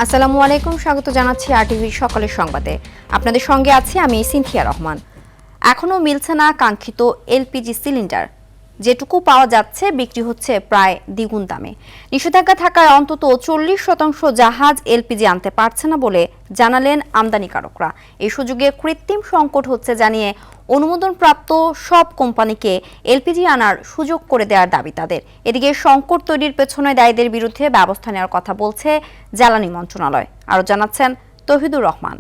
আসসালামু আলাইকুম, স্বাগত জানাচ্ছি আরটিভির সকালের সংবাদে। আপনাদের সঙ্গে আছি আমি সিনথিয়া রহমান। এখনও মিলছে না কাঙ্ক্ষিত এলপিজি সিলিন্ডার। যেটুকু পাওয়া যাচ্ছে বিক্রি হচ্ছে প্রায় দ্বিগুণ দামে। নিষেধাজ্ঞা থাকায় অন্তত 40% জাহাজ এলপিজি আনতে পারছে না বলে জানালেন আমদানিকারকরা। এই সুযোগে কৃত্রিম সংকট হচ্ছে জানিয়ে অনুমোদনপ্রাপ্ত সব কোম্পানিকে এলপিজি আনার সুযোগ করে দেওয়ার দাবি তাদের। এদিকে সংকট তৈরির পেছনে দায়ীদের বিরুদ্ধে ব্যবস্থা নেওয়ার কথা বলছে জ্বালানি মন্ত্রণালয়। আরও জানাচ্ছেন তৌহিদুর রহমান।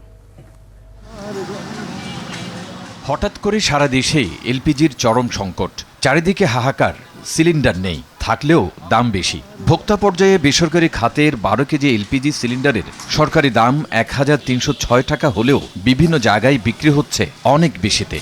হঠাৎ করে সারা দেশেই এলপিজির চরম সংকট। চারিদিকে হাহাকার, সিলিন্ডার নেই, থাকলেও দাম বেশি। ভোক্তা পর্যায়ে বেসরকারি খাতের 12 কেজি এলপিজি সিলিন্ডারের সরকারি দাম 1306 টাকা হলেও বিভিন্ন জায়গায় বিক্রি হচ্ছে অনেক বেশিতে।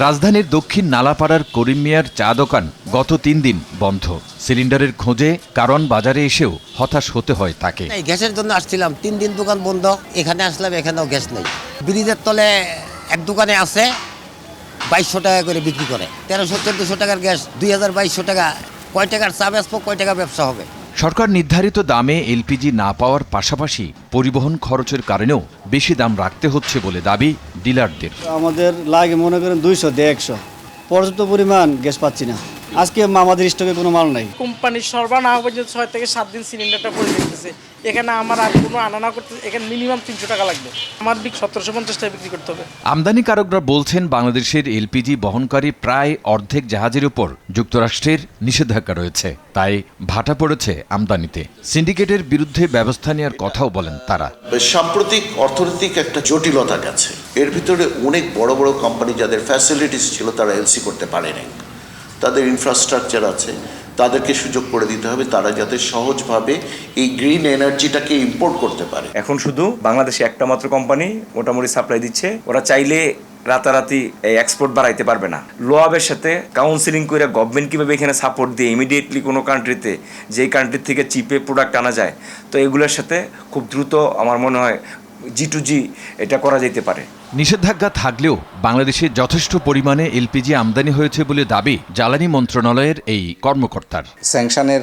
রাজধানীর দক্ষিণ নালাপাড়ার করিম মিয়ার চা দোকান গত 3 দিন বন্ধ। সিলিন্ডারের খোঁজে কারণ বাজারে এসেও হতাশ হতে হয় তাকে। গ্যাসের জন্য আসছিলাম, 3 দিন দোকান বন্ধ, এখানে আসলাম, এখানেও গ্যাস নেই। ব্রিজের তলে এক দোকানে আছে 2200 টাকা করে বিক্রি করে, 1300-1400 টাকার গ্যাস, 2200 টাকা। কয় টাকার চা বেচবো, কয় টাকা ব্যবসা হবে? সরকার নির্ধারিত দামে এলপিজি না পাওয়ার পাশাপাশি পরিবহন খরচের কারণেও বেশি দাম রাখতে হচ্ছে বলে দাবি ডিলারদের। আমাদের লাগে মনে করেন 200 দিয়ে 100, পর্যাপ্ত পরিমাণ গ্যাস পাচ্ছি না। আজকে আমাদের স্টকে কোনো মাল নাই। কোম্পানির সরবরাহ না পর্যন্ত 6 থেকে 7 দিন সিলিন্ডারটা পড়ে যেতেছে। এখানে আমার আর কোনো আনা করতে এখানে মিনিমাম 300 টাকা লাগবে। আমার 1750 টাকা বিক্রি করতে হবে। আমদানিকারকরা বলছেন বাংলাদেশের এলপিজি বহনকারী প্রায় অর্ধেক জাহাজের উপর যুক্তরাষ্ট্রের নিষেধাজ্ঞা রয়েছে, তাই ভাটা পড়েছে আমদানিতে। সিন্ডিকেটের বিরুদ্ধে ব্যবস্থা নেওয়ার কথাও বলেন তারা। সাম্প্রতিক অর্থনৈতিক একটা জটিলতা গেছে, এর ভিতরে অনেক বড় বড় কোম্পানি যাদের ফ্যাসিলিটিস ছিল তারা এলসি করতে পারেনি। তাদের ইনফ্রাস্ট্রাকচার আছে, তাদেরকে সুযোগ করে দিতে হবে, তারা যাতে সহজভাবে এই গ্রিন এনার্জিটাকে ইম্পোর্ট করতে পারে। এখন শুধু বাংলাদেশে একটা মাত্র কোম্পানি মোটামুটি সাপ্লাই দিচ্ছে। ওরা চাইলে রাতারাতি এই এক্সপোর্ট বাড়াইতে পারবে না। লোয়াবের সাথে কাউন্সিলিং করে গভর্নমেন্ট কীভাবে এখানে সাপোর্ট দিয়ে ইমিডিয়েটলি কোনো কান্ট্রিতে যেই কান্ট্রির থেকে চিপে প্রোডাক্ট আনা যায়, তো এগুলোর সাথে খুব দ্রুত আমার মনে হয় G2G এটা করা যেতে পারে। নিষেধাজ্ঞা থাকলেও বাংলাদেশে যথেষ্ট পরিমাণে এলপিজি আমদানি হয়েছে বলে দাবি জ্বালানি মন্ত্রণালয়ের এই কর্মকর্তার। স্যাংশনের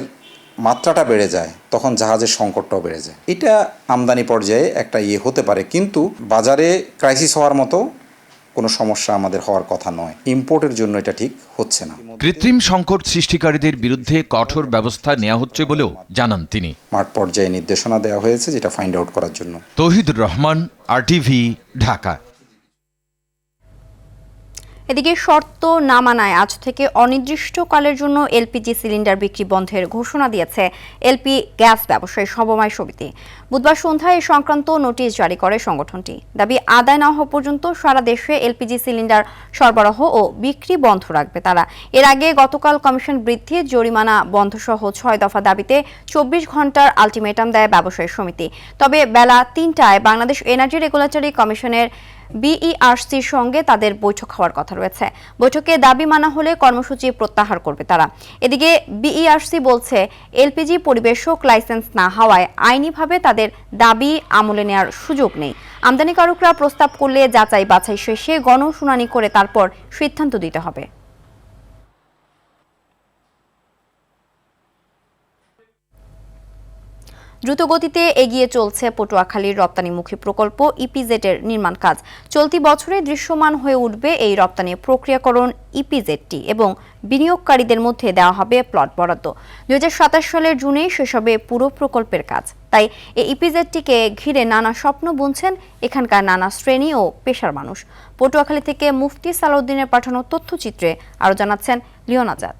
মাত্রাটা বেড়ে যায়, তখন জাহাজের সংকটটাও বেড়ে যায়। এটা আমদানি পর্যায়ে একটা হতে পারে, কিন্তু বাজারে ক্রাইসিস হওয়ার মতো কোনো সমস্যা আমাদের হওয়ার কথা নয়। ইম্পোর্টের জন্য এটা ঠিক হচ্ছে না। কৃত্রিম সংকট সৃষ্টিকারীদের বিরুদ্ধে কঠোর ব্যবস্থা নেওয়া হচ্ছে বলেও জানান তিনি। মাঠ পর্যায়ে নির্দেশনা দেওয়া হয়েছে যেটা ফাইন্ড আউট করার জন্য। তৌহিদুর রহমান, আরটিভি, ঢাকা। এদিকে শর্ত না মানায় আজ থেকে অনির্দিষ্টকালের জন্য এলপিজি সিলিন্ডার বিক্রি বন্ধের ঘোষণা দিয়েছে এলপি গ্যাস ব্যবসায়ী সমবায় সমিতি। বুধবার সন্ধ্যায় এ সংক্রান্ত নোটিশ জারি করে সংগঠনটি। দাবি আদায় না হওয়া পর্যন্ত সারা দেশে এলপিজি সিলিন্ডার সরবরাহ ও বিক্রি বন্ধ রাখবে তারা। এর আগে গতকাল কমিশন বৃদ্ধি, জরিমানা বন্ধসহ 6 দফা দাবিতে 24 ঘন্টার আলটিমেটাম দেয় ব্যবসায়ী সমিতি। তবে বেলা 3টায় বাংলাদেশ এনার্জি রেগুলেটরি কমিশনের বিইআরসির সঙ্গে তাদের বৈঠক হওয়ার কথা রয়েছে। বৈঠকে দাবি মানা হলে কর্মসূচি প্রত্যাহার করবে তারা। এদিকে বিইআরসি বলছে এলপিজি পরিবেশক লাইসেন্স না হওয়ায় আইনিভাবে তাদের দাবি আমলে নেওয়ার সুযোগ নেই। আমদানিকারকরা প্রস্তাব করলে যাচাই বাছাই শেষে গণশুনানি করে তারপর সিদ্ধান্ত দিতে হবে। দ্রুতগতিতে এগিয়ে চলছে পটুয়াখালীর রপ্তানিমুখী প্রকল্প ইপিজেড এর নির্মাণ কাজ। চলতি বছরে দৃশ্যমান হয়ে উঠবে এই রপ্তানি প্রক্রিয়াকরণ ইপিজেডটি এবং বিনিয়োগকারীদের মধ্যে দেওয়া হবে প্লট বরাদ্দ। 2027 সালের জুনেই শেষ হবে পুরো প্রকল্পের কাজ। তাই এই ইপিজেডটিকে ঘিরে নানা স্বপ্ন বুনছেন এখানকার নানা শ্রেণী ও পেশার মানুষ। পটুয়াখালী থেকে মুফতি সালাউদ্দিনের পাঠানো তথ্যচিত্রে আরও জানাচ্ছেন লিওন আজাদ।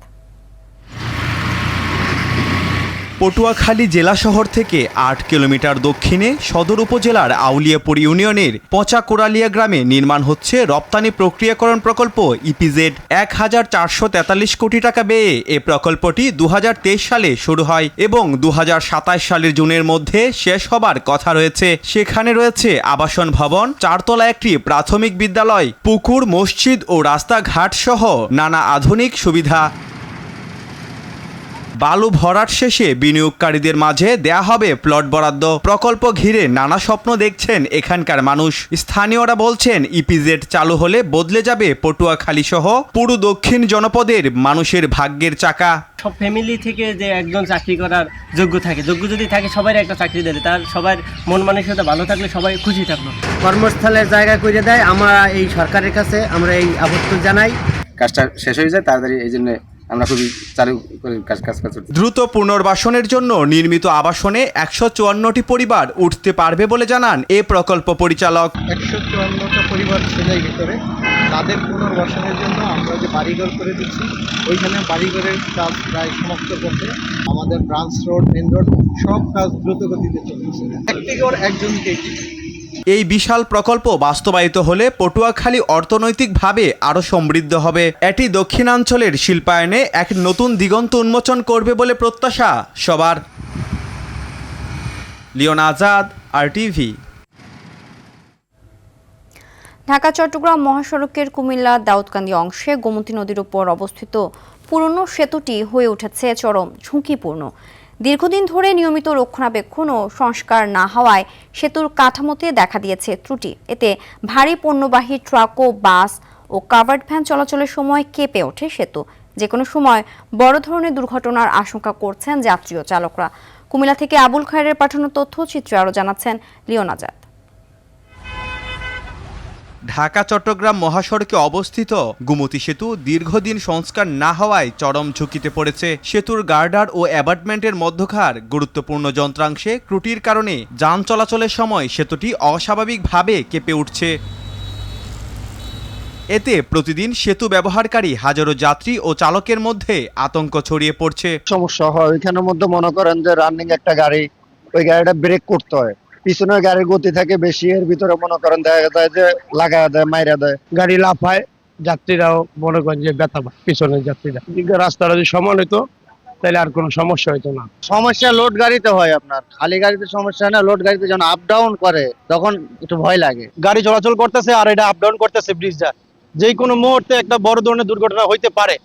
পটুয়াখালী জেলা শহর থেকে 8 কিলোমিটার দক্ষিণে সদর উপজেলার আউলিয়াপুর ইউনিয়নের পচা কোরালিয়া গ্রামে নির্মাণ হচ্ছে রপ্তানি প্রক্রিয়াকরণ প্রকল্প ইপিজেড। 1443 কোটি টাকা ব্যয়ে এ প্রকল্পটি 2023 সালে শুরু হয় এবং 2027 সালের জুনের মধ্যে শেষ হবার কথা রয়েছে। সেখানে রয়েছে আবাসন ভবন, 4 তলা একটি প্রাথমিক বিদ্যালয়, পুকুর, মসজিদ ও রাস্তাঘাট সহ নানা আধুনিক সুবিধা। বালু ভরাট শেষে বিনিয়োগকারীদের মাঝে দেয়া হবে প্লট বরাদ্দ। প্রকল্প ঘিরে নানা স্বপ্ন দেখছেন এখানকার মানুষ। স্থানীয়রা বলছেন ইপিজেড চালু হলে বদলে যাবে পটুয়াখালী সহ পুরো দক্ষিণ জনপদের মানুষের ভাগ্যের চাকা। সব ফ্যামিলি থেকে যে একজন চাকরি করার যোগ্য থাকে, যোগ্য যদি থাকে সবাই একটা চাকরি দেবে, তার সবার মন মানসিকতা ভালো থাকলে সবাই খুশি থাকলো। কর্মস্থলের জায়গা করে দেয়, আমরা এই সরকারের কাছে আমরা এই আবেদন জানাই। কাজটা শেষ হয়ে যায় তাড়াতাড়ি, এই জন্য আমরা খুবই চালু করে কাজ দ্রুত পুনর্বাসনের জন্য নির্মিত আবাসনে 154টি পরিবার উঠতে পারবে বলে জানান এ প্রকল্প পরিচালক। 154টা পরিবার ছেলের ভিতরে তাদের পুনর্বাসনের জন্য আমরা যে বাড়িঘর করে দিচ্ছি, ওইখানে বাড়িঘরের কাজ প্রায় সমাপ্ত করতে আমাদের ব্রাঞ্চ রোড, মেন রোড সব কাজ দ্রুত গতিতে চলছে। একটি ঘর একজনকে। এই বিশাল প্রকল্প বাস্তবায়িত হলে পটুয়াখালী অর্থনৈতিকভাবে আরও সমৃদ্ধ হবে। এটি দক্ষিণাঞ্চলের শিল্পায়নে এক নতুন দিগন্ত উন্মোচন করবে বলে প্রত্যাশা সবার। লিওন আজাদ, RTV। ঢাকা চট্টগ্রাম মহাসড়কের কুমিল্লা দাউদকান্দি অংশে গোমতী নদীর উপর অবস্থিত পুরনো সেতুটি হয়ে উঠেছে চরম ঝুঁকিপূর্ণ। দীর্ঘদিন ধরে নিয়মিত রক্ষণাবেক্ষণ ও সংস্কার না হওয়ায় সেতুর কাঠামোতে দেখা দিয়েছে ত্রুটি। এতে ভারী পণ্যবাহী ট্রাক ও বাস ও কাভার্ড ভ্যান চলাচলের সময় কেঁপে ওঠে সেতু। যে কোনো সময় বড় ধরনের দুর্ঘটনার আশঙ্কা করছেন যাত্রী ও চালকরা। কুমিল্লা থেকে আবুল খায়েরের পাঠানো তথ্যচিত্রে আরও জানাচ্ছেন লিওন আজাদ। ঢাকা চট্টগ্রাম মহাসড়কে অবস্থিত গোমতী সেতু দীর্ঘদিন সংস্কার না হওয়ায় চরম ঝুঁকিতে পড়েছে। সেতুর গার্ডার ও অ্যাবাটমেন্টের মধ্যকার গুরুত্বপূর্ণ যন্ত্রাংশে ত্রুটির কারণে যান চলাচলের সময় সেতুটি অস্বাভাবিকভাবে কেঁপে উঠছে। এতে প্রতিদিন সেতু ব্যবহারকারী হাজারো যাত্রী ও চালকের মধ্যে আতঙ্ক ছড়িয়ে পড়ছে। সমস্যা হয় ওইখানের মধ্যে, মনে করেন যে রানিং একটা গাড়ি, ওই গাড়িটা ব্রেক করতে হয়, পিছনের গাড়ির গতি থাকে বেশি, এর ভিতরে মনে করেন দেখা যায় যে লাগায় দেয়, মাইরা দেয়, গাড়ি লাফায়, যাত্রীরাও মনে করেন যে ব্যথা পায়, পিছনের যাত্রীরা। রাস্তাটা যদি সমান হইতো তাহলে আর কোনো সমস্যা হইতো না। সমস্যা লোড গাড়িতে হয়, আপনার খালি গাড়িতে সমস্যা না, লোড গাড়িতে যখন আপ ডাউন করে তখন একটু ভয় লাগে। গাড়ি চলাচল করতেছে আর এটা আপ ডাউন করতেছে ব্রিজটা, যে কোনো মুহূর্তে একটা বড় ধরনের দুর্ঘটনা হইতে পারে,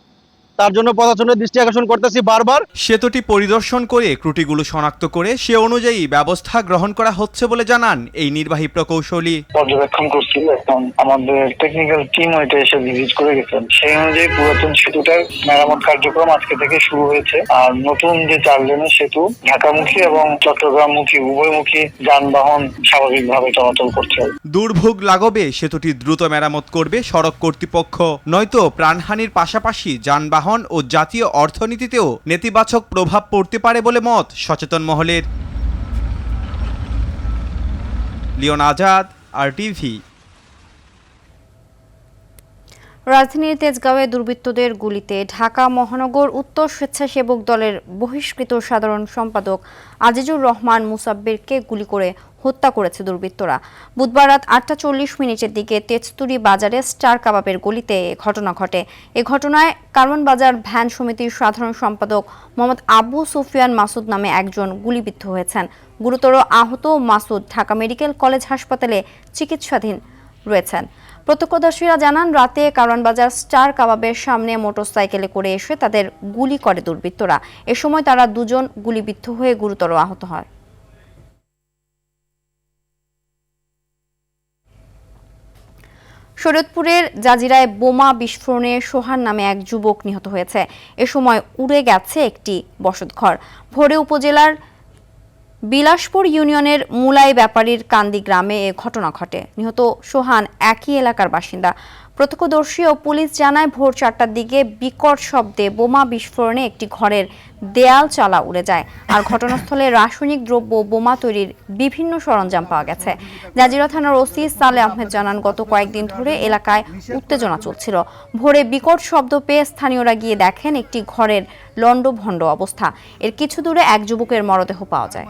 তার জন্য প্রশাসনের দৃষ্টি আকর্ষণ করতেছি বারবার। সেতুটি পরিদর্শন করে ত্রুটিগুলো শনাক্ত করে সে অনুযায়ী ব্যবস্থা গ্রহণ করা হচ্ছে বলে জানান এই নির্বাহী প্রকৌশলী। পর্যবেক্ষণ করছিল, এখন আমাদের টেকনিক্যাল টিম ওইটা এসে ভিজিট করে গেছেন। সেই অনুযায়ী পুরাতন সেতুটার মেরামত কার্যক্রম আজকে থেকে শুরু হয়েছে। আর নতুন যে 4 লেনের সেতু ঢাকামুখী এবং চট্টগ্রামমুখী উভয়মুখী যানবাহন স্বাভাবিকভাবে চলাচল করছে। দুর্ভোগ লাগবে সেতুটি দ্রুত মেরামত করবে সড়ক কর্তৃপক্ষ, নয়তো প্রাণহানির পাশাপাশি যানবাহন ও জাতীয় অর্থনীতিতেও নেতিবাচক প্রভাব পড়তে পারে বলে মত সচেতন মহলের। লিওন আজাদ, RTV। রাজধানীর তেজগাঁওয়ে দুর্বৃত্তদের গুলিতে ঢাকা মহানগর উত্তর স্বেচ্ছাসেবক দলের বহিষ্কৃত সাধারণ সম্পাদক আজিজুর রহমান মুসাব্বিরকে গুলি করে হত্যা করেছে দুর্বৃত্তরা। বুধবার রাত 8:40 দিকে তেজতুরি বাজারে স্টার কাবাবের গলিতে ঘটনা ঘটে। এ ঘটনায় কারওয়ান বাজার ভ্যান সমিতির সাধারণ সম্পাদক মোহাম্মদ আবু সুফিয়ান মাসুদ নামে একজন গুলিবিদ্ধ হয়েছেন। গুরুতর আহত মাসুদ ঢাকা মেডিকেল কলেজ হাসপাতালে চিকিৎসাধীন রয়েছেন। প্রত্যক্ষদর্শীরা জানান, রাতে কারওয়ান বাজার স্টার কাবাবের সামনে মোটরসাইকেলে করে এসে তাদের গুলি করে দুর্বৃত্তরা। এ সময় তারা দুজন গুলিবিদ্ধ হয়ে গুরুতর আহত হয়। শরীয়তপুরের জাজিরায় বোমা বিস্ফোরণে সোহান নামে এক যুবক নিহত হয়েছে। এ সময় উড়ে গেছে একটি বসতঘর। ভোরে উপজেলার বিলাসপুর ইউনিয়নের মুলাই ব্যাপারীর কান্দি গ্রামে এ ঘটনা ঘটে। নিহত সোহান একই এলাকার বাসিন্দা। প্রত্যক্ষদর্শী ও পুলিশ জানায়, ভোর 4টার দিকে বিকট শব্দে বোমা বিস্ফোরণে একটি ঘরের দেয়াল চালা উড়ে যায়। আর ঘটনাস্থলে রাসায়নিক দ্রব্য ও বোমা তৈরির বিভিন্ন সরঞ্জাম পাওয়া গেছে। জাজিরা থানার ওসি সালে আহমেদ জানান, গত কয়েকদিন ধরে এলাকায় উত্তেজনা চলছিল। ভোরে বিকট শব্দ পেয়ে স্থানীয়রা গিয়ে দেখেন একটি ঘরের লণ্ডভণ্ড অবস্থা। এর কিছু দূরে এক যুবকের মরদেহ পাওয়া যায়।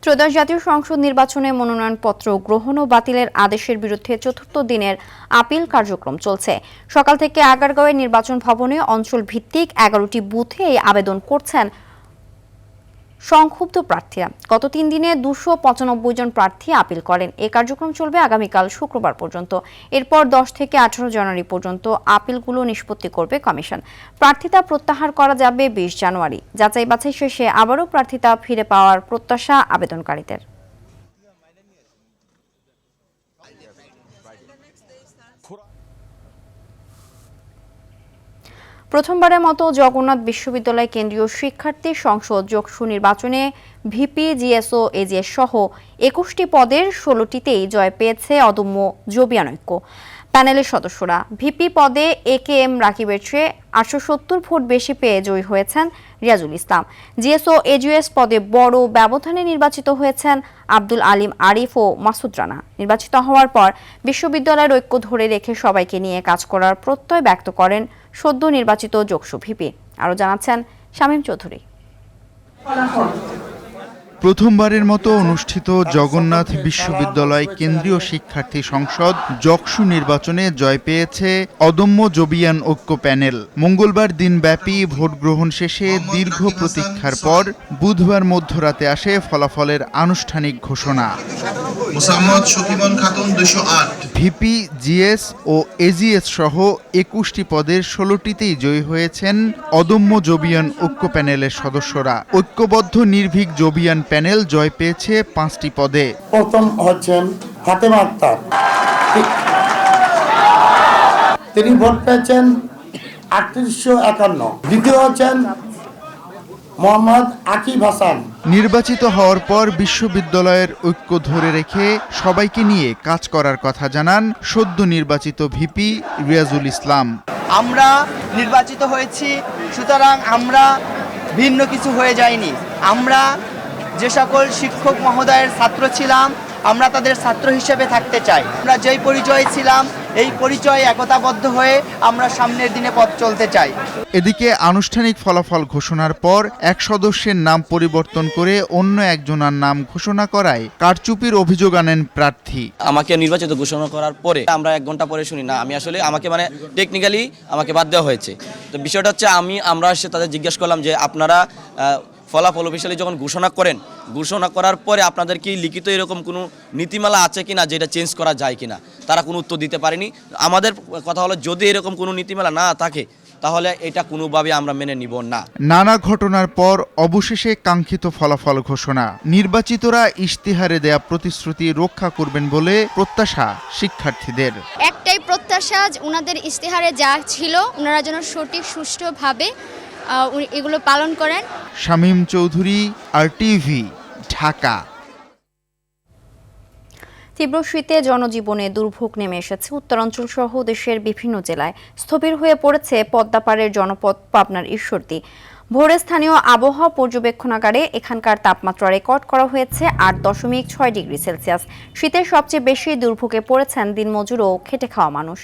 ত্রয়োদশ জাতীয় সংসদ নির্বাচনে মনোনয়নপত্র গ্রহণ ও বাতিলের আদেশের বিরুদ্ধে চতুর্থ দিনের আপিল কার্যক্রম চলছে। সকাল থেকে আগারগাঁওয়ের নির্বাচন ভবনে অঞ্চল ভিত্তিক 11টি বুথে এই আবেদন করছেন সংক্ষুব্ধ প্রার্থীরা। গত 3 দিনে 295 জন প্রার্থী আপিল করেন। এই কার্যক্রম চলবে আগামীকাল শুক্রবার পর্যন্ত। এরপর 10 থেকে 18 জানুয়ারি পর্যন্ত আপিলগুলো নিষ্পত্তি করবে কমিশন। প্রার্থিতা প্রত্যাহার করা যাবে 20 জানুয়ারি। যাচাই বাছাই শেষে আবারও প্রার্থিতা ফিরে পাওয়ার প্রত্যাশা আবেদনকারীদের। প্রথমবারের মতো জগন্নাথ বিশ্ববিদ্যালয় কেন্দ্রীয় শিক্ষার্থী সংসদ যোগসু নির্বাচনে ভিপি, জিএসও, এজিএস সহ 21টি পদের 16টিতেই জয় পেয়েছে অদম্য জবিয়ান ঐক্য প্যানেলের সদস্যরা। ভিপি পদে একেএম রাকিবের চেয়ে 870 ভোট বেশি পেয়ে জয়ী হয়েছেন রিয়াজুল ইসলাম। জিএসও, এজিএস পদে বড় ব্যবধানে নির্বাচিত হয়েছেন আব্দুল আলিম আরিফ ও মাসুদ রানা। নির্বাচিত হওয়ার পর বিশ্ববিদ্যালয়ের ঐক্য ধরে রেখে সবাইকে নিয়ে কাজ করার প্রত্যয় ব্যক্ত করেন সদ্য নির্বাচিত যোগসু ভিপি। আরও জানাচ্ছেন শামীম চৌধুরী। প্রথমবারের মতো অনুষ্ঠিত জগন্নাথ বিশ্ববিদ্যালয় কেন্দ্রীয় শিক্ষার্থী সংসদ যোগসু নির্বাচনে জয় পেয়েছে অদম্য জবিয়ান ঐক্য প্যানেল। মঙ্গলবার দিনব্যাপী ভোট গ্রহণ শেষে দীর্ঘ প্রতীক্ষার পর বুধবার মধ্যরাতে আসে ফলাফলের আনুষ্ঠানিক ঘোষণা। ভিপি, জিএস ও এজিএস সহ 21টি পদের 16টিতেই জয়ী হয়েছেন অদম্য জবিয়ান ঐক্য প্যানেলের সদস্যরা। ঐক্যবদ্ধ নির্ভীক জবিয়ান প্যানেল জয় পেয়েছে 5টি পদে। প্রথম হচ্ছেন ফাতেমা আক্তার, তিনি ভোট পেয়েছেন 3851। দ্বিতীয় হচ্ছেন মোহাম্মদ আকিব হাসান। নির্বাচিত হওয়ার পর বিশ্ববিদ্যালয়ের ঐক্য ধরে রেখে সবাইকে নিয়ে কাজ করার কথা জানান সদ্য নির্বাচিত ভিপি রিয়াজুল ইসলাম। আমরা নির্বাচিত হয়েছি, সুতরাং আমরা ভিন্ন কিছু হয়ে যায়নি। আমরা যে সকল শিক্ষক মহোদয়ের ছাত্র ছিলাম, আমরা তাদের ছাত্র হিসেবে থাকতে চাই। আমরা যেই পরিচয়ে ছিলাম, এই পরিচয়ে একতাবদ্ধ হয়ে আমরা সামনের দিনে পথ চলতে চাই। এদিকে আনুষ্ঠানিক ফলাফল ঘোষণার পর এক সদস্যের নাম পরিবর্তন করে অন্য একজনের নাম ঘোষণা করায় কারচুপির অভিযোগ আনেন প্রার্থী। আমাকে নির্বাচিত ঘোষণা করার পরে আমরা 1 ঘন্টা পরে শুনি না, আমি আসলে আমাকে টেকনিক্যালি আমাকে বাদ দেওয়া হয়েছে। তো বিষয়টা হচ্ছে আমরা এসে তাদের জিজ্ঞেস করলাম যে আপনারা ফলাফল অফিসিয়ালি যখন ঘোষণা করার পরে আপনাদের কি লিখিত এরকম কোনো নীতিমালা আছে কিনা যেটা চেঞ্জ করা যায় কিনা, তারা কোনো উত্তর দিতে পারেনি। আমাদের কথা হলো যদি এরকম কোনো নীতিমালা না থাকে তাহলে এটা কোনোভাবে আমরা মেনে নিব না। নানা ঘটনার পর অবশেষে কাঙ্ক্ষিত ফলাফল ঘোষণা। নির্বাচিতরা ইশতেহারে দেয়া প্রতিশ্রুতি রক্ষা করবেন বলে প্রত্যাশা শিক্ষার্থীদের। একটাই প্রত্যাশা, ওনাদের ইশতেহারে যা ছিল ওনারা যেন সঠিক সুষ্ঠুভাবে এগুলো পালন করেন। শামীম চৌধুরী, RTV, ঢাকা। তীব্র শীতে জনজীবনে দুর্ভোগ নেমে এসেছে উত্তরাঞ্চল সহ দেশের বিভিন্ন জেলায়। স্থবির হয়ে পড়েছে পদ্মাপাড়ের জনপদ পাবনার ঈশ্বরদী। ভোরে স্থানীয় আবহাওয়া পর্যবেক্ষণাগারে এখানকার তাপমাত্রা রেকর্ড করা হয়েছে 8.6 ডিগ্রি সেলসিয়াস। শীতের সবচেয়ে বেশি দুর্ভোগে পড়েছেন দিনমজুর ও খেটে খাওয়া মানুষ।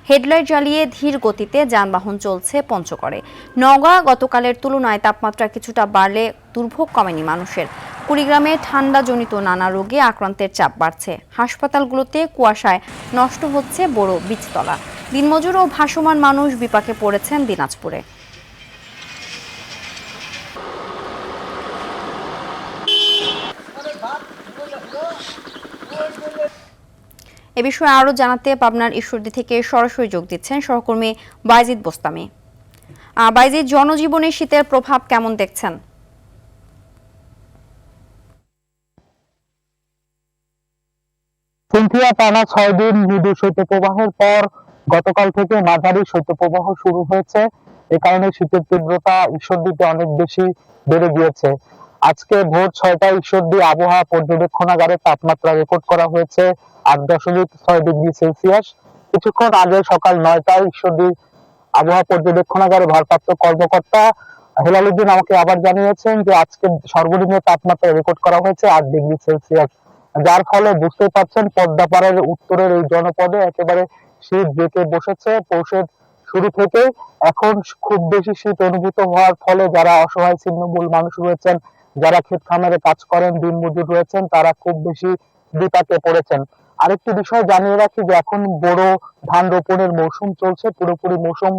হেডলাইট জ্বালিয়ে ধীর গতিতে যানবাহন চলছে পঞ্চগড়ে। নওগাঁ গতকালের তুলনায় তাপমাত্রা কিছুটা বাড়লে দুর্ভোগ কমেনি মানুষের। কুড়িগ্রামে ঠান্ডাজনিত নানা রোগে আক্রান্তের চাপ বাড়ছে। হাসপাতালগুলোতে কুয়াশায় নষ্ট হচ্ছে বড় বীজতলা। দিনমজুর ও ভাসমান মানুষ বিপাকে পড়েছেন দিনাজপুরে। এ বিষয়ে আরও জানাতে পাবনার ঈশ্বরদী থেকে সরাসরি যোগ দিচ্ছেন সহকর্মী বাইজিদ বোস্তামি। বাইজিদ, জনজীবনে শীতের প্রভাব কেমন দেখছেন? টানা 6 দিন মৃদু শৈত্যপ্রবাহের পর গতকাল থেকে মাঝারি শৈত্যপ্রবাহ শুরু হয়েছে। এ কারণে শীতের তীব্রতা ঈশ্বরদীতে অনেক বেশি বেড়ে গিয়েছে। আজকে ভোর 6টায় ঈশ্বরদী আবহাওয়া পর্যবেক্ষণাগারে তাপমাত্রা রেকর্ড করা হয়েছে 8.6 ডিগ্রি সেলসিয়াস। কিছুক্ষণ আগে সকাল 9টায় ঈশ্বরদী আবহাওয়া পর্যবেক্ষণাগারে ভারপ্রাপ্ত কর্মকর্তা হেলালুদ্দিন আমাকে আবার জানিয়েছেন যে আজকে সর্বনিম্ন তাপমাত্রা রেকর্ড করা হয়েছে 8 ডিগ্রি সেলসিয়াস, যার ফলে বুঝতে পারছেন পদ্মাপাড়ের উত্তরের এই জনপদে একেবারে শীত জেঁকে বসেছে। পৌষের শুরু থেকে এখন খুব বেশি শীত অনুভূত হওয়ার ফলে যারা অসহায় ছিন্নমূল মানুষ রয়েছেন, যারা ক্ষেত খামারে কাজ করেন, দিনমজুর রয়েছেন, তারা খুব বেশি বিপাকে পড়েছেন। আরেকটি বিষয় জানিয়ে রাখি যে এখন বোরো ধান রোপণের মৌসুম চলছে, পুরোপুরি মৌসুম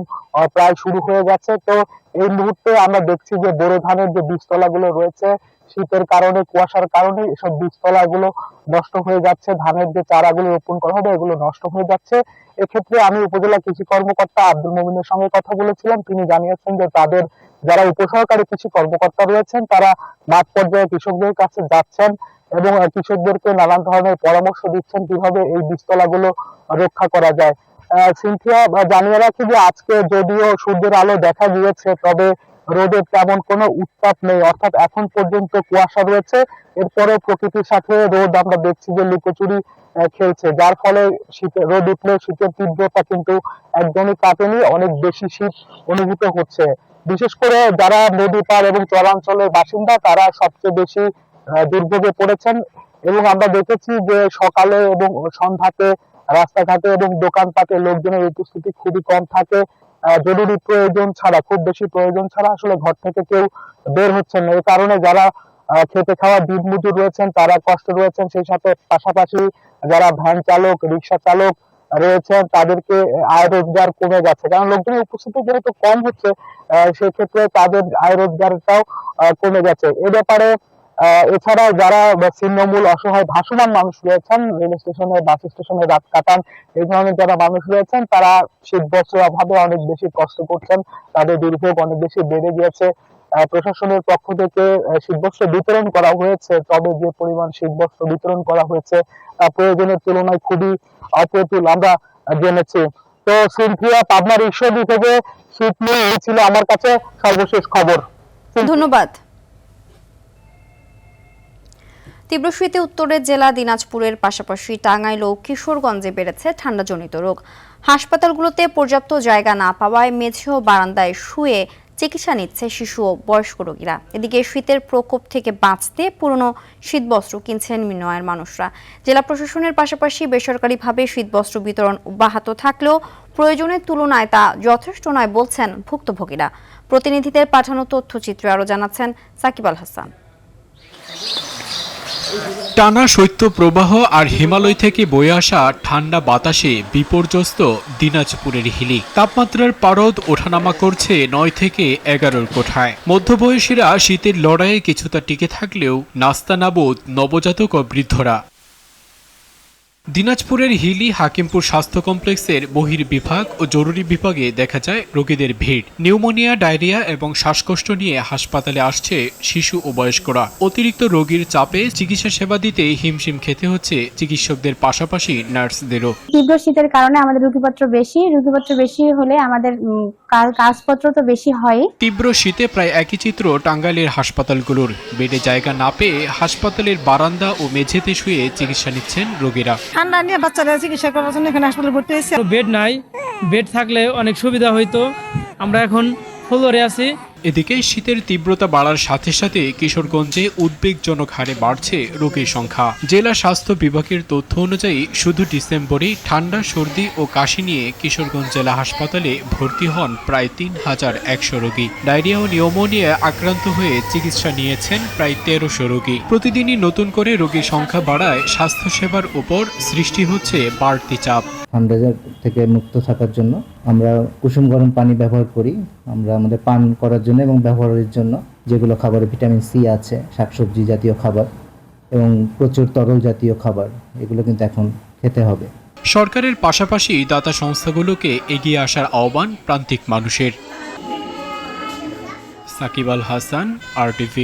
প্রায় শুরু হয়ে গেছে। তো এই মুহূর্তে আমরা দেখছি যে বোরো ধানের যে বীজতলাগুলো রয়েছে শীতের কারণে, কুয়াশার কারণে এসব বীজতলাগুলো নষ্ট হয়ে যাচ্ছে। ধানের যে চারাগুলো রোপণ করা হবে এগুলো নষ্ট হয়ে যাচ্ছে। এক্ষেত্রে আমি উপজেলা কৃষি কর্মকর্তা আব্দুল মোমিনের সঙ্গে কথা বলেছিলাম। তিনি জানিয়েছেন যে তাদের যারা উপসহকারী কৃষি কর্মকর্তা রয়েছেন তারা মাঠ পর্যায়ে কৃষকদের কাছে যাচ্ছেন এবং কৃষকদেরকে নানান ধরনের পরামর্শ দিচ্ছেন কিভাবে এই বীজতলাগুলো রক্ষা করা যায়। সিনথিয়া, জানিয়ে রাখি যে আজকে যদিও সূর্যের আলো দেখা গিয়েছে, তবে রোদের তেমন কোনো উত্তাপ নেই, অর্থাৎ এখন পর্যন্ত কুয়াশা রয়েছে। এরপরে প্রকৃতির সাথে রোদ আমরা দেখছি যে লুকোচুরি খেলছে, যার ফলে রোদ উঠলে শীতের তীব্রতা কিন্তু একদমই কাটেনি, অনেক বেশি শীত অনুভূত হচ্ছে। বিশেষ করে যারা নদী পার এবং চরাঞ্চলের বাসিন্দা তারা সবচেয়ে বেশি দুর্ভোগে পড়েছেন। এবং আমরা দেখেছি যে সকালে এবং সন্ধ্যাতে রাস্তাঘাটে এবং দোকানপাটে লোকজনের উপস্থিতি খুবই কম থাকে। জরুরি প্রয়োজন ছাড়া, খুব বেশি প্রয়োজন ছাড়া আসলে ঘর থেকে কেউ বের হচ্ছেন না। এই কারণে যারা খেতে খাওয়া দিনমজুর রয়েছেন তারা কষ্ট রয়েছেন, সেই সাথে পাশাপাশি যারা ভ্যান চালক, রিক্সা চালক রয়েছেন তাদেরকে আয় রোজগার কমে যাচ্ছে, কারণ লোকজনের উপস্থিতি যেহেতু কম হচ্ছে সেক্ষেত্রে তাদের আয় রোজগারটাও কমে যাচ্ছে। এ ব্যাপারে এছাড়া যারা ছিন্নমূল অসহায় ভাসমান মানুষ রয়েছেন, রেল স্টেশনে, বাস স্টেশনে রাত কাটান, এই ধরনের যারা মানুষ রয়েছেন তারা শীত বস্ত্রের অভাবে অনেক বেশি কষ্ট করছেন, তাদের দুর্ভোগ অনেক বেশি বেড়ে গিয়েছে। প্রশাসনের পক্ষ থেকে শীতবস্ত্র বিতরণ করা হয়েছে, তবে যে পরিমাণ শীতবস্ত্র বিতরণ করা হয়েছে তা প্রয়োজনের তুলনায় খুবই অপ্রতুল আমরা জেনেছি। তো সিনথিয়া, পাবনার ঈশ্বরদী থেকে শীত নিয়ে এই ছিল আমার কাছে সর্বশেষ খবর। ধন্যবাদ। তীব্র শীতে উত্তরের জেলা দিনাজপুরের পাশাপাশি টাঙ্গাইল ও কিশোরগঞ্জে বেড়েছে ঠান্ডাজনিত রোগ। হাসপাতালগুলোতে পর্যাপ্ত জায়গা না পাওয়ায় মেঝে ও বারান্দায় শুয়ে চিকিৎসা নিচ্ছে শিশু ও বয়স্ক রোগীরা। এদিকে শীতের প্রকোপ থেকে বাঁচতে পুরনো শীতবস্ত্র কিনছেন নিম্ন আয়ের মানুষরা। জেলা প্রশাসনের পাশাপাশি বেসরকারিভাবে শীতবস্ত্র বিতরণ অব্যাহত থাকলেও প্রয়োজনের তুলনায় তা যথেষ্ট নয় বলছেন ভুক্তভোগীরা। প্রতিনিধিদের পাঠানো তথ্যচিত্রে আরও জানাচ্ছেন সাকিব আল হাসান। টানা শৈত্য প্রবাহ আর হিমালয় থেকে বয়ে আসা ঠান্ডা বাতাসে বিপর্যস্ত দিনাজপুরের হিলি। তাপমাত্রার পারদ ওঠানামা করছে 9 থেকে 11 কোঠায়। মধ্যবয়সীরা শীতের লড়াইয়ে কিছুটা টিকে থাকলেও নাস্তানাবুদ নবজাতক ও বৃদ্ধরা। দিনাজপুরের হিলি হাকিমপুর স্বাস্থ্য কমপ্লেক্সের বহির্বিভাগ ও জরুরি বিভাগে দেখা যায় রোগীদের ভিড়। নিউমোনিয়া, ডায়রিয়া এবং শ্বাসকষ্ট নিয়ে হাসপাতালে আসছে শিশু ও বয়স্করা। অতিরিক্ত রোগীর চাপে চিকিৎসা সেবা দিতে হিমশিম খেতে হচ্ছে চিকিৎসকদের পাশাপাশি নার্সদেরও। তীব্র শীতের কারণে আমাদের রোগীপত্র বেশি হলে আমাদের কাজপত্র তো বেশি হয়। তীব্র শীতে প্রায় একই চিত্র টাঙ্গাইলের হাসপাতালগুলোর। বেডে জায়গা না পেয়ে হাসপাতালের বারান্দা ও মেঝেতে শুয়ে চিকিৎসা নিচ্ছেন রোগীরা। ঠান্ডা নিয়ে বাচ্চারা চিকিৎসা করার জন্য এখানে হাসপাতালে ভর্তি হয়েছে। বেড নাই, বেড থাকলে অনেক সুবিধা হইতো। আমরা এখন ফ্লোরে আছি। এদিকে শীতের তীব্রতা বাড়ার সাথে সাথে কিশোরগঞ্জে উদ্বেগজনক হারে বাড়ছে রোগীর সংখ্যা। জেলা স্বাস্থ্য বিভাগের তথ্য অনুযায়ী শুধু ডিসেম্বরে ঠান্ডা, সর্দি ও কাশি নিয়ে কিশোরগঞ্জ জেলা হাসপাতালে ভর্তি হন প্রায় 3100 রোগী। ডায়রিয়া ও নিউমোনিয়া আক্রান্ত হয়ে চিকিৎসা নিয়েছেন প্রায় 1300 রোগী। প্রতিদিনই নতুন করে রোগীর সংখ্যা বাড়ায় স্বাস্থ্যসেবার উপর সৃষ্টি হচ্ছে বাড়তি চাপ। ঠান্ডা থেকে মুক্ত থাকার জন্য আমরা কুসুম গরম পানি ব্যবহার করি। আমরা আমাদের পান করার জন্য এবং ব্যবহারের জন্য যেগুলো খাবারে ভিটামিন সি আছে, শাকসবজি জাতীয় খাবার এবং প্রচুর তরল জাতীয় খাবার, এগুলো কিন্তু এখন খেতে হবে। সরকারের পাশাপাশি দাতা সংস্থাগুলোকে এগিয়ে আসার আহ্বান প্রান্তিক মানুষের। সাকিব আল হাসান, RTV।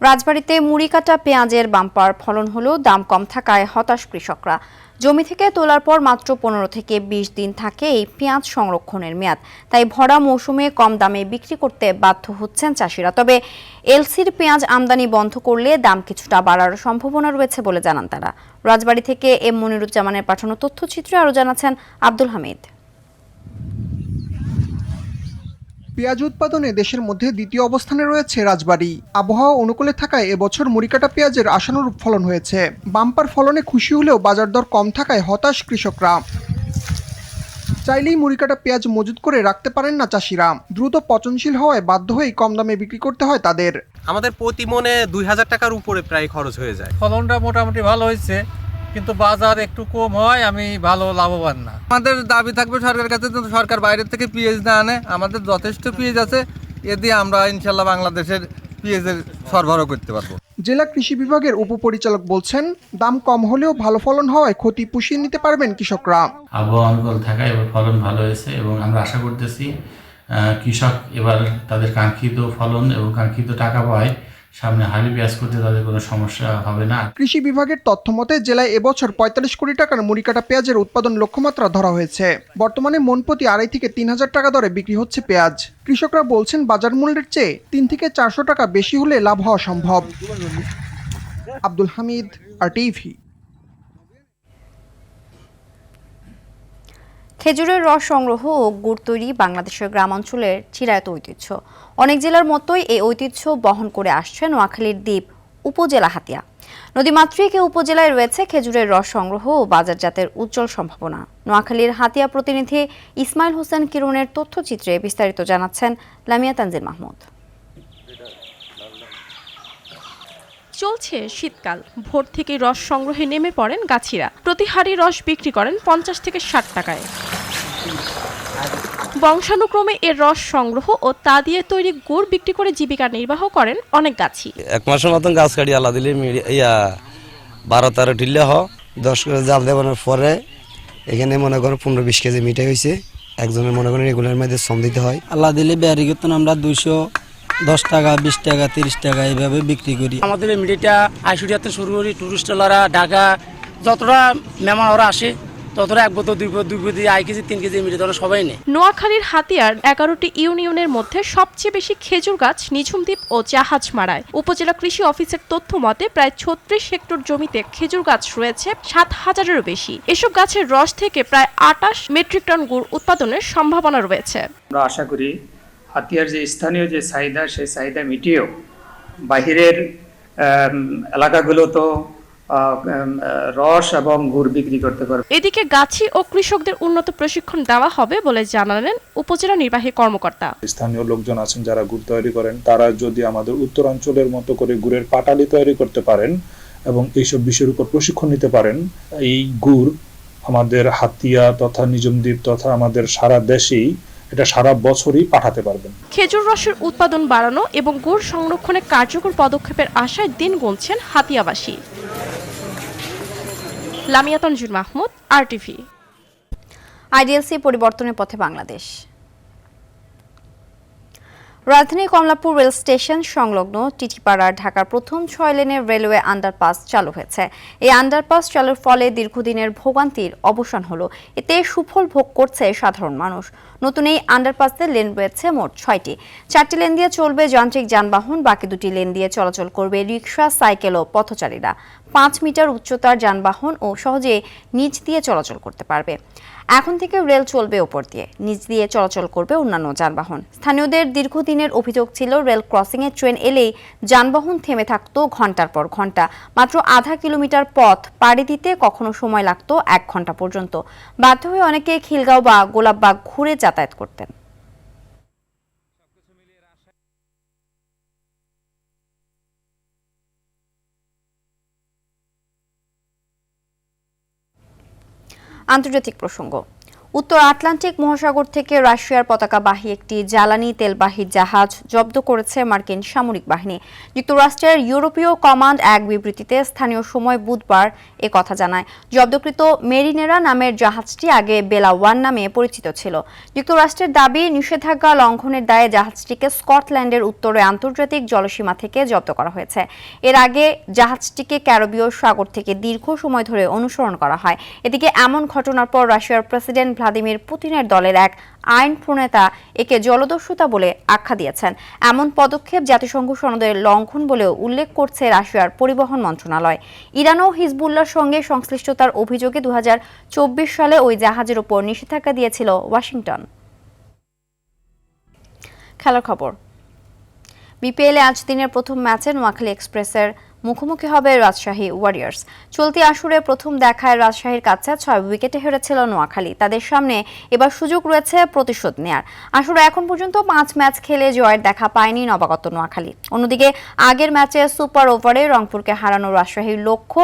রাজবাড়ীতে মুড়ি কাটা পেঁয়াজের বাম্পার ফলন হলেও দাম কম থাকায় হতাশ কৃষকরা। জমি থেকে তোলার পর মাত্র 15 থেকে 20 দিন থাকে এই পেঁয়াজ সংরক্ষণের মেয়াদ, তাই ভরা মৌসুমে কম দামে বিক্রি করতে বাধ্য হচ্ছেন চাষিরা। তবে এলসির পেঁয়াজ আমদানি বন্ধ করলে দাম কিছুটা বাড়ার সম্ভাবনা রয়েছে বলে জানান তারা। রাজবাড়ী থেকে এম মনিরুজ্জামানের পাঠানো তথ্যচিত্রে আরও জানাচ্ছেন আব্দুল হামিদ। পেঁয়াজ উৎপাদনে দেশের মধ্যে দ্বিতীয় অবস্থানে রয়েছে রাজবাড়ী। আবহাওয়া অনুকূলে থাকায় এবছর মুড়িকাটা পেঁয়াজের আশানুরূপ ফলন হয়েছে। বাম্পার ফলনে খুশি হলেও বাজার দর কম থাকায় হতাশ কৃষকরা। চাইলেই মুড়িকাটা পেঁয়াজ মজুত করে রাখতে পারেন না চাষিরা। দ্রুত পচনশীল হওয়ায় বাধ্য হয়েই কম দামে বিক্রি করতে হয় তাদের। আমাদের প্রতি মনে 2000 টাকার উপরে প্রায় খরচ হয়ে যায়। ফলনটা মোটামুটি ভালো হয়েছে, কিন্তু বাজার একটু কম হয়, আমি ভালো লাভবান না। আমাদের দাবি থাকবে সরকারের কাছে, সরকার বাইরের থেকে পেঁয়াজ না আনে। আমাদের যথেষ্ট পেঁয়াজ আছে, এ দিয়ে আমরা ইনশাল্লাহ বাংলাদেশের পেঁয়াজের সরবরাহ করতে পারবো। জেলা কৃষি বিভাগের উপপরিচালক বলছেন, দাম কম হলেও ভালো ফলন হওয়ায় ক্ষতি পুষিয়ে নিতে পারবেন কৃষকরা। আবহাওয়া অনুকূল থাকায় এবার ফলন ভালো হয়েছে এবং আমরা আশা করতেছি কৃষক এবার তাদের কাঙ্ক্ষিত ফলন এবং কাঙ্ক্ষিত টাকা পায় সামনে হালি পেঁয়াজ করতে তাদের কোনো সমস্যা হবে না। কৃষি বিভাগের তথ্য মতে জেলায় এবছর ৪৫ কোটি টাকার মুড়িকাটা পেঁয়াজের উৎপাদন লক্ষ্যমাত্রা ধরা হয়েছে। বর্তমানে মন প্রতি ২.৫ থেকে ৩,০০০ টাকা দরে বিক্রি হচ্ছে পেঁয়াজ। কৃষকরা বলছেন, বাজার মূল্যের চেয়ে ৩ থেকে ৪০০ টাকা বেশি হলে লাভ হওয়া সম্ভব। আব্দুল হামিদ, RTV। খেজুরের রস সংগ্রহ ও গুড় তৈরি বাংলাদেশের গ্রামাঞ্চলের চিরায়ত ঐতিহ্য। অনেক জেলার মতোই এই ঐতিহ্য বহন করে আসছে নোয়াখালীর দ্বীপ উপজেলা হাতিয়া। নদীমাতৃক এ উপজেলায় রয়েছে খেজুরের রস সংগ্রহ ও বাজারজাতের উজ্জ্বল সম্ভাবনা। নোয়াখালীর হাতিয়া প্রতিনিধি ইসমাইল হোসেন কিরণের তথ্যচিত্রে বিস্তারিত জানাচ্ছেন লামিয়া তানজিল মাহমুদ। চলছে শীতকাল, ভোর থেকে রস সংগ্রহে নেমে পড়েন গাছিরা। প্রতি হাড়ি রস বিক্রি করেন 50 থেকে 60 টাকায়। বংশানুক্রমে এর রস সংগ্রহ ও তা দিয়ে তৈরি গুড় বিক্রি করে জীবিকা নির্বাহ করেন অনেক গাছি। 1 মাসের মতন গাছ কাটি আলা দিলে 12-13 ঢিলে 10 করে জাল দেওয়ার পরে এখানে মনে করেন 15-20 কেজি মিঠাই হয়েছে। একজনের মনে করেন রেগুলার মধ্যে শ্রম দিতে হয়। আল্লাহ দিলে বেয়ারি করতেন আমরা 210 টাকা, 20 টাকা, 30 টাকা এইভাবে বিক্রি করি। আমাদের এই মিঠাইটা আইসুরিয়াতে শুরু করি, টুরিস্টরা ঢাকা যতটা মেহমান ওরা আসে ততটা 1 বোতল 2 কেজি 1 কেজি 3 কেজি মিঠাই তোরা সবাই নেয়। নোয়াখালীর হাতিয়ার 11টি ইউনিয়নের মধ্যে সবচেয়ে বেশি খেজুর গাছ নিঝুম দ্বীপ ও জাহাজমারায়। উপজেলা কৃষি অফিসের তথ্য মতে প্রায় 36 হেক্টর জমিতে খেজুর গাছ রয়েছে 7000-এরও বেশি। এসব গাছের রস থেকে প্রায় 28 মেট্রিক টন গুড় উৎপাদনের সম্ভাবনা রয়েছে। আমরা আশা করি হাতিয়ার যে স্থানীয় যে চাহিদা, সেই চাহিদা মিটিয়েও বাহিরের এলাকাগুলো তো রস এবং গুড় বিক্রি করতে পারবে। এদিকে গাছি ও কৃষকদের উন্নত প্রশিক্ষণ দেওয়া হবে বলে জানালেন উপজেলা নির্বাহী কর্মকর্তা। স্থানীয় লোকজন আছেন যারা গুড় তৈরি করেন, তারা যদি আমাদের উত্তরাঞ্চলের মতো করে গুড়ের পাটালি তৈরি করতে পারেন এবং এইসব বিষয়ের উপর প্রশিক্ষণ নিতে পারেন, এই গুড় আমাদের হাতিয়া তথা নিঝুম দ্বীপ তথা আমাদের সারা দেশেই এটা সারা বছরই পাঠাতে পারবেন। খেজুর রসের উৎপাদন বাড়ানো এবং গুড় সংরক্ষণে কার্যকর পদক্ষেপের আশায় দিন গুনছেন হাতিয়াবাসী। লামিয়া তানজিল মাহমুদ, RTV। IDLC পরিবর্তনের পথে বাংলাদেশ। রাজধানীর কমলাপুর রেল স্টেশন সংলগ্ন টিটিপাড়ার ঢাকার প্রথম 6 লেনের রেলওয়ে আন্ডারপাস চালু হয়েছে। এই আন্ডারপাস চালুর ফলে দীর্ঘদিনের ভোগান্তির অবসান হলো। এতে সুফল ভোগ করছে সাধারণ মানুষ। নতুন এই আন্ডারপাসের লেন রয়েছে মোট 6টি। 4টি লেন দিয়ে চলবে যান্ত্রিক যানবাহন, বাকি 2টি লেন দিয়ে চলাচল করবে রিকশা, সাইকেল ও পথচারীরা। 5 মিটার উচ্চতার যানবাহন ও সহজে নিচ দিয়ে চলাচল করতে পারবে। এখন থেকে রেল চলবে উপর দিয়ে, নিচ দিয়ে চলাচল করবে অন্যান্য যানবাহন। স্থানীয়দের দীর্ঘদিনের অভিযোগ ছিল রেল ক্রসিংয়ে ট্রেন এলেই যানবাহন থেমে থাকতো ঘন্টার পর ঘন্টা। মাত্র আধা কিলোমিটার পথ পাড়ি দিতে কখনো সময় লাগতো 1 ঘন্টা পর্যন্ত। বাধ্য হয়ে অনেকে খিলগাঁও বা গোলাপবাগ ঘুরে যাতায়াত করতেন। আন্তর্জাতিক প্রসঙ্গ। উত্তর আটলান্টিক মহাসাগর থেকে রাশিয়ার পতাকাবাহী একটি জ্বালানি তেলবাহী জাহাজ জব্দ করেছে মার্কিন সামরিক বাহিনী। যুক্তরাষ্ট্রের ইউরোপীয় কমান্ড এক বিবৃতিতে স্থানীয় সময় বুধবার কথা জানায়। জব্দকৃত মেরিনেরা নামের জাহাজটি আগে বেলা 1 নামে পরিচিত ছিল। যুক্তরাষ্ট্রের দাবি, নিষেধাজ্ঞা লঙ্ঘনের দায়ে জাহাজটিকে স্কটল্যান্ডের উত্তরে আন্তর্জাতিক জলসীমা থেকে জব্দ করা হয়েছে। এর আগে জাহাজটিকে ক্যারিবীয় সাগর থেকে দীর্ঘ সময় ধরে অনুসরণ করা হয়। এদিকে এমন ঘটনার পর রাশিয়ার প্রেসিডেন্ট ভ্লাদিমির পুতিনের দলের এক আইন প্রণেতা একে জলদস্যুতা বলে আখ্যা দিয়েছেন। এমন পদক্ষেপ জাতিসংঘ সনদের লঙ্ঘন বলেও উল্লেখ করছে রাশিয়ার পরিবহন মন্ত্রণালয়। ইরান ও হিজবুল্লাহর সঙ্গে সংশ্লিষ্টতার অভিযোগে 2024 সালে ওই জাহাজের উপর নিষেধাজ্ঞা দিয়েছিল ওয়াশিংটন। খেলার খবর। বিপিএলে আজ দিনের প্রথম ম্যাচে নোয়াখালী এক্সপ্রেসের মুখোমুখি হবে রাজশাহী ওয়ারিয়র্স। চলতি আসরে প্রথম দেখায় রাজশাহীর কাছে 6 উইকেটে হেরেছিল নোয়াখালী। তাদের সামনে এবার সুযোগ রয়েছে প্রতিশোধ নেয়ার। আসরে এখন পর্যন্ত 5 ম্যাচ খেলে জয়ের দেখা পায়নি নবাগত নোয়াখালী। অন্যদিকে আগের ম্যাচে সুপার ওভারে রংপুরকে হারানো রাজশাহীর লক্ষ্য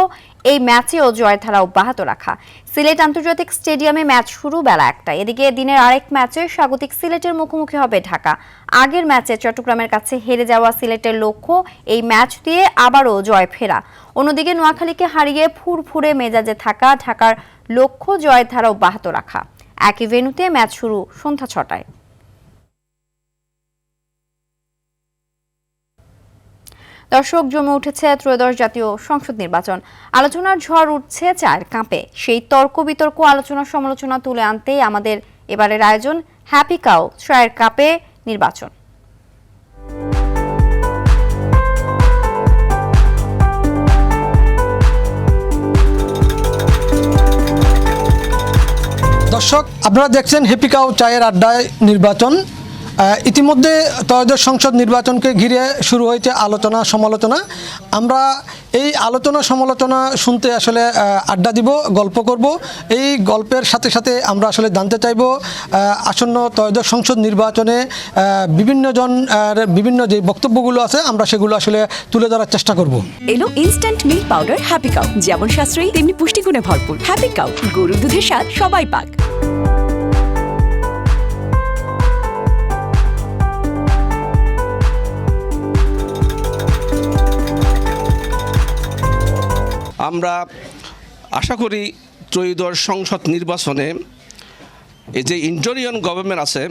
এই ম্যাচেও জয়ধারা অব্যাহত রাখা। সিলেট আন্তর্জাতিক স্টেডিয়ামে ম্যাচ শুরু বেলা 1টায়। এদিকে দিনের আরেক ম্যাচে স্বাগতিক সিলেটের মুখোমুখি হবে ঢাকা। আগের ম্যাচে চট্টগ্রামের কাছে হেরে যাওয়া সিলেটের লক্ষ্য এই ম্যাচ দিয়ে আবারও জয় ফেরা। অন্যদিকে নোয়াখালীকে হারিয়ে ফুরফুরে মেজাজে থাকা ঢাকার লক্ষ্য জয়ধারা অব্যাহত রাখা। একই ভেন্যুতে ম্যাচ শুরু সন্ধ্যা 6টায়। দর্শক, জমে উঠেছে ত্রয়োদশ জাতীয় সংসদ নির্বাচন। আলোচনার ঝড় উঠছে চায়ের কাপে। সেই তর্ক বিতর্ক, আলোচনা সমালোচনা তুলে আনতেই আমাদের এবারের আয়োজন হ্যাপি কাউ চায়ের কাপে নির্বাচন। দর্শক, আপনারা দেখছেন হ্যাপি কাউ চায়ের আড্ডায় নির্বাচন। ইতিমধ্যে ত্রয়োদশ সংসদ নির্বাচনকে ঘিরে শুরু হয়েছে আলোচনা সমালোচনা। আমরা এই আলোচনা সমালোচনা শুনতে আসলে আড্ডা দিব, গল্প করব। এই গল্পের সাথে সাথে আমরা আসলে জানতে চাইব আসন্ন ত্রয়োদশ সংসদ নির্বাচনে বিভিন্ন যে বক্তব্যগুলো আছে আমরা সেগুলো আসলে তুলে ধরার চেষ্টা করব। এলো instant milk powder happy cow, যেমন সাশ্রয়ী তেমনি পুষ্টিগুণে ভরপুর। হ্যাপি কাউ, গরুর দুধের স্বাদ সবাই পাক। আমরা আশা করি ত্রয়োদশ সংসদ নির্বাচনে এই যে ইন্টারিয়ন গভর্নমেন্ট আছে,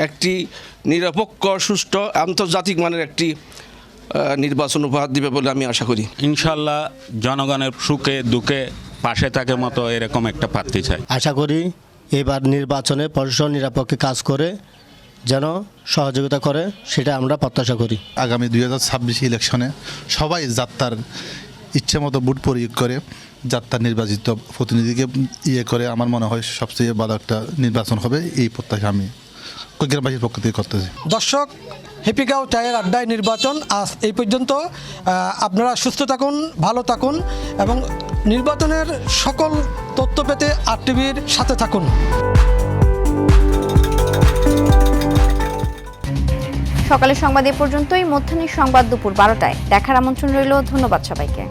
একটি নিরপেক্ষ সুষ্ঠু আন্তর্জাতিক মানের একটি নির্বাচন উপহার দিবে বলে আমি আশা করি। ইনশাল্লাহ জনগণের সুখে দুঃখে পাশে থাকে মতো এরকম একটা প্রার্থী চাই। আশা করি এবার নির্বাচনে প্রশাসন নিরপেক্ষে কাজ করে যেন সহযোগিতা করে, সেটা আমরা প্রত্যাশা করি। আগামী 2026 ইলেকশনে সবাই যাত্রার ইচ্ছে মতো ভোট প্রয়োগ করে যাত্রার নির্বাচিত প্রতিনিধিকে করে আমার মনে হয় সবচেয়ে ভালো একটা নির্বাচন হবে, এই প্রত্যাশা আমি কুড়িগ্রামবাসীর পক্ষ থেকে করতেছি। দর্শক, হ্যাপি কাউ চায়ের আড্ডায় নির্বাচন আজ এই পর্যন্ত। আপনারা সুস্থ থাকুন, ভালো থাকুন এবং নির্বাচনের সকল তথ্য পেতে আরটিভির সাথে থাকুন। সকালের সংবাদ এ পর্যন্তই। মধ্যাহ্নের সংবাদ দুপুর 12টায় দেখার আমন্ত্রণ রইল। ধন্যবাদ সবাইকে।